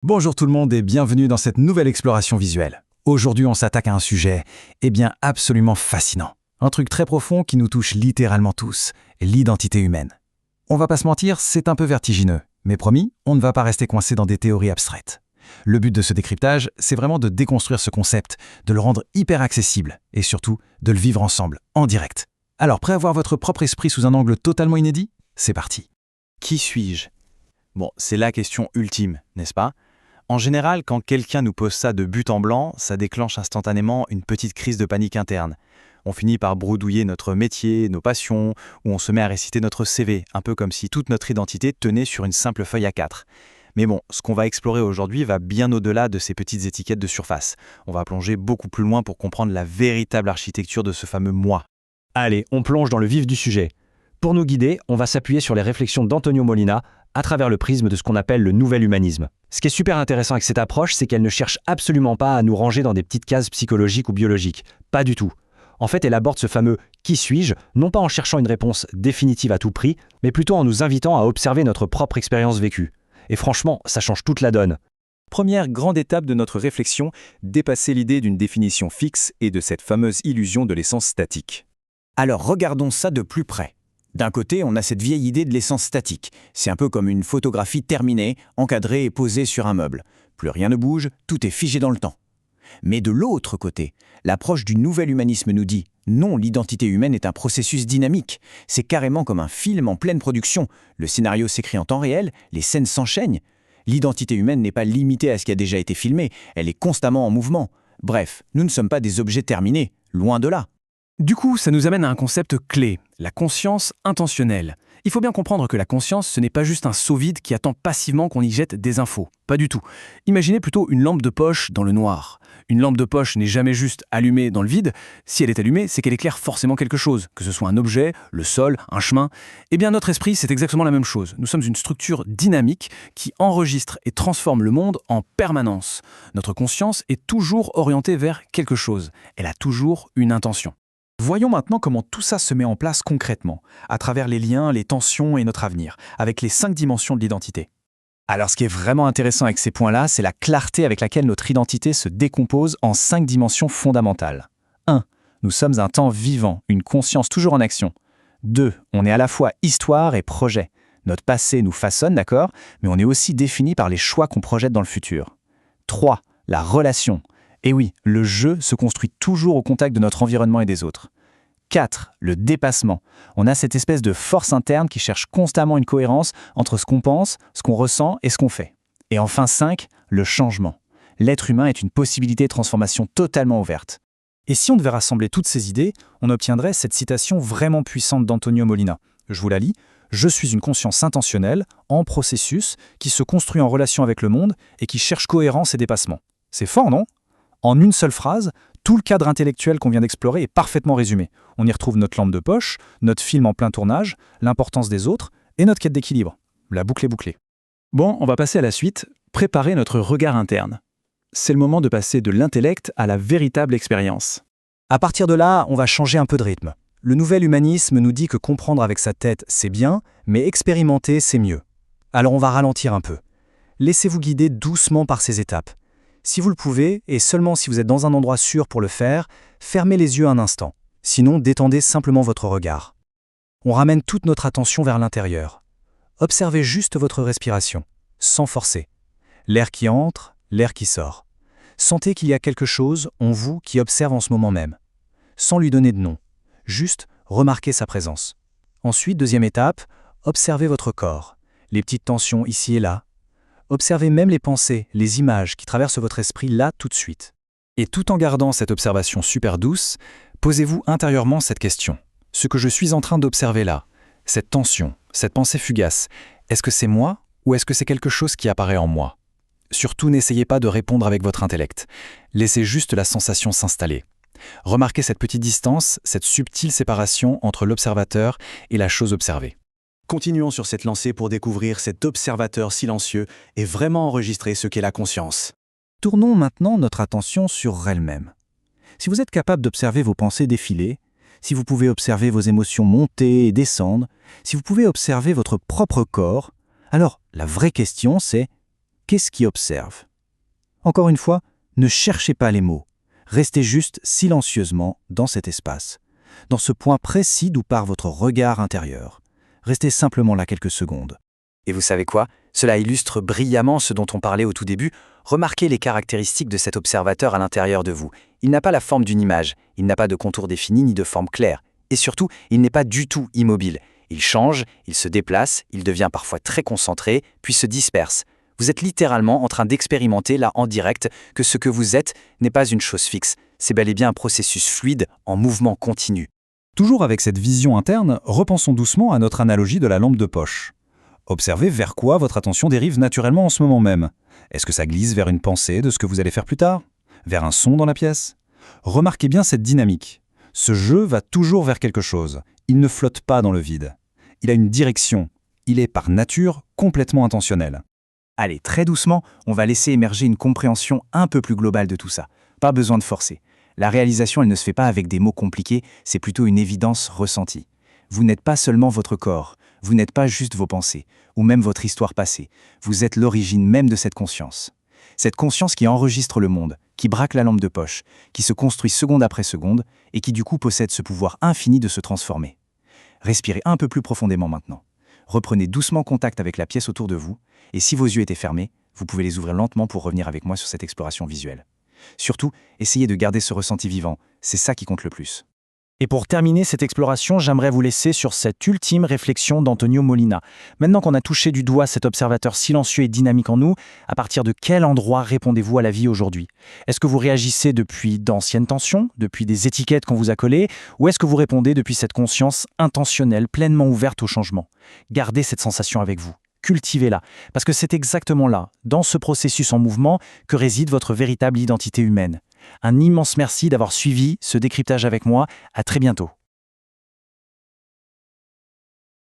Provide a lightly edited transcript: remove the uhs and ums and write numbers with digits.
Bonjour tout le monde et bienvenue dans cette nouvelle exploration visuelle. Aujourd'hui, on s'attaque à un sujet, absolument fascinant. Un truc très profond qui nous touche littéralement tous, l'identité humaine. On va pas se mentir, c'est un peu vertigineux. Mais promis, on ne va pas rester coincé dans des théories abstraites. Le but de ce décryptage, c'est vraiment de déconstruire ce concept, de le rendre hyper accessible et surtout de le vivre ensemble, en direct. Alors, prêt à voir votre propre esprit sous un angle totalement inédit ? C'est parti. Qui suis-je ? Bon, c'est la question ultime, n'est-ce pas ? En général, quand quelqu'un nous pose ça de but en blanc, ça déclenche instantanément une petite crise de panique interne. On finit par bredouiller notre métier, nos passions, ou on se met à réciter notre CV, un peu comme si toute notre identité tenait sur une simple feuille A4. Mais bon, ce qu'on va explorer aujourd'hui va bien au-delà de ces petites étiquettes de surface. On va plonger beaucoup plus loin pour comprendre la véritable architecture de ce fameux moi. Allez, on plonge dans le vif du sujet. Pour nous guider, on va s'appuyer sur les réflexions d'Antonio Molina à travers le prisme de ce qu'on appelle le nouvel humanisme. Ce qui est super intéressant avec cette approche, c'est qu'elle ne cherche absolument pas à nous ranger dans des petites cases psychologiques ou biologiques. Pas du tout. En fait, elle aborde ce fameux « qui suis-je » non pas en cherchant une réponse définitive à tout prix, mais plutôt en nous invitant à observer notre propre expérience vécue. Et franchement, ça change toute la donne. Première grande étape de notre réflexion, dépasser l'idée d'une définition fixe et de cette fameuse illusion de l'essence statique. Alors regardons ça de plus près. D'un côté, on a cette vieille idée de l'essence statique. C'est un peu comme une photographie terminée, encadrée et posée sur un meuble. Plus rien ne bouge, tout est figé dans le temps. Mais de l'autre côté, l'approche du nouvel humanisme nous dit « Non, l'identité humaine est un processus dynamique. C'est carrément comme un film en pleine production. Le scénario s'écrit en temps réel, les scènes s'enchaînent. L'identité humaine n'est pas limitée à ce qui a déjà été filmé, elle est constamment en mouvement. Bref, nous ne sommes pas des objets terminés, loin de là. » Du coup, ça nous amène à un concept clé, la conscience intentionnelle. Il faut bien comprendre que la conscience, ce n'est pas juste un seau vide qui attend passivement qu'on y jette des infos. Pas du tout. Imaginez plutôt une lampe de poche dans le noir. Une lampe de poche n'est jamais juste allumée dans le vide. Si elle est allumée, c'est qu'elle éclaire forcément quelque chose, que ce soit un objet, le sol, un chemin. Eh bien, notre esprit, c'est exactement la même chose. Nous sommes une structure dynamique qui enregistre et transforme le monde en permanence. Notre conscience est toujours orientée vers quelque chose. Elle a toujours une intention. Voyons maintenant comment tout ça se met en place concrètement, à travers les liens, les tensions et notre avenir, avec les 5 dimensions de l'identité. Alors ce qui est vraiment intéressant avec ces points-là, c'est la clarté avec laquelle notre identité se décompose en 5 dimensions fondamentales. 1. Nous sommes un temps vivant, une conscience toujours en action. 2. On est à la fois histoire et projet. Notre passé nous façonne, d'accord, mais on est aussi défini par les choix qu'on projette dans le futur. 3. La relation. Et oui, le jeu se construit toujours au contact de notre environnement et des autres. 4. Le dépassement. On a cette espèce de force interne qui cherche constamment une cohérence entre ce qu'on pense, ce qu'on ressent et ce qu'on fait. Et enfin 5. Le changement. L'être humain est une possibilité de transformation totalement ouverte. Et si on devait rassembler toutes ces idées, on obtiendrait cette citation vraiment puissante d'Antonio Molina. Je vous la lis. « Je suis une conscience intentionnelle, en processus, qui se construit en relation avec le monde et qui cherche cohérence et dépassement. » C'est fort, non ? En une seule phrase, tout le cadre intellectuel qu'on vient d'explorer est parfaitement résumé. On y retrouve notre lampe de poche, notre film en plein tournage, l'importance des autres et notre quête d'équilibre. La boucle est bouclée. Bon, on va passer à la suite, préparer notre regard interne. C'est le moment de passer de l'intellect à la véritable expérience. À partir de là, on va changer un peu de rythme. Le nouvel humanisme nous dit que comprendre avec sa tête, c'est bien, mais expérimenter, c'est mieux. Alors on va ralentir un peu. Laissez-vous guider doucement par ces étapes. Si vous le pouvez, et seulement si vous êtes dans un endroit sûr pour le faire, fermez les yeux un instant. Sinon, détendez simplement votre regard. On ramène toute notre attention vers l'intérieur. Observez juste votre respiration, sans forcer. L'air qui entre, l'air qui sort. Sentez qu'il y a quelque chose en vous qui observe en ce moment même. Sans lui donner de nom. Juste remarquez sa présence. Ensuite, deuxième étape, observez votre corps. Les petites tensions ici et là. Observez même les pensées, les images qui traversent votre esprit là tout de suite. Et tout en gardant cette observation super douce, posez-vous intérieurement cette question. Ce que je suis en train d'observer là, cette tension, cette pensée fugace, est-ce que c'est moi ou est-ce que c'est quelque chose qui apparaît en moi ? Surtout, n'essayez pas de répondre avec votre intellect. Laissez juste la sensation s'installer. Remarquez cette petite distance, cette subtile séparation entre l'observateur et la chose observée. Continuons sur cette lancée pour découvrir cet observateur silencieux et vraiment enregistrer ce qu'est la conscience. Tournons maintenant notre attention sur elle-même. Si vous êtes capable d'observer vos pensées défiler, si vous pouvez observer vos émotions monter et descendre, si vous pouvez observer votre propre corps, alors la vraie question c'est qu'est-ce qui observe? Encore une fois, ne cherchez pas les mots. Restez juste silencieusement dans cet espace, dans ce point précis d'où part votre regard intérieur. Restez simplement là quelques secondes. Et vous savez quoi? Cela illustre brillamment ce dont on parlait au tout début. Remarquez les caractéristiques de cet observateur à l'intérieur de vous. Il n'a pas la forme d'une image, il n'a pas de contour défini ni de forme claire. Et surtout, il n'est pas du tout immobile. Il change, il se déplace, il devient parfois très concentré, puis se disperse. Vous êtes littéralement en train d'expérimenter là en direct que ce que vous êtes n'est pas une chose fixe. C'est bel et bien un processus fluide en mouvement continu. Toujours avec cette vision interne, repensons doucement à notre analogie de la lampe de poche. Observez vers quoi votre attention dérive naturellement en ce moment même. Est-ce que ça glisse vers une pensée de ce que vous allez faire plus tard? Vers un son dans la pièce? Remarquez bien cette dynamique. Ce jeu va toujours vers quelque chose. Il ne flotte pas dans le vide. Il a une direction. Il est par nature complètement intentionnel. Allez, très doucement, on va laisser émerger une compréhension un peu plus globale de tout ça. Pas besoin de forcer. La réalisation, elle ne se fait pas avec des mots compliqués, c'est plutôt une évidence ressentie. Vous n'êtes pas seulement votre corps, vous n'êtes pas juste vos pensées, ou même votre histoire passée. Vous êtes l'origine même de cette conscience. Cette conscience qui enregistre le monde, qui braque la lampe de poche, qui se construit seconde après seconde, et qui du coup possède ce pouvoir infini de se transformer. Respirez un peu plus profondément maintenant. Reprenez doucement contact avec la pièce autour de vous, et si vos yeux étaient fermés, vous pouvez les ouvrir lentement pour revenir avec moi sur cette exploration visuelle. Surtout, essayez de garder ce ressenti vivant, c'est ça qui compte le plus. Et pour terminer cette exploration, j'aimerais vous laisser sur cette ultime réflexion d'Antonio Molina. Maintenant qu'on a touché du doigt cet observateur silencieux et dynamique en nous, à partir de quel endroit répondez-vous à la vie aujourd'hui? Est-ce que vous réagissez depuis d'anciennes tensions, depuis des étiquettes qu'on vous a collées, ou est-ce que vous répondez depuis cette conscience intentionnelle, pleinement ouverte au changement? Gardez cette sensation avec vous. Cultivez-la, parce que c'est exactement là, dans ce processus en mouvement, que réside votre véritable identité humaine. Un immense merci d'avoir suivi ce décryptage avec moi. À très bientôt.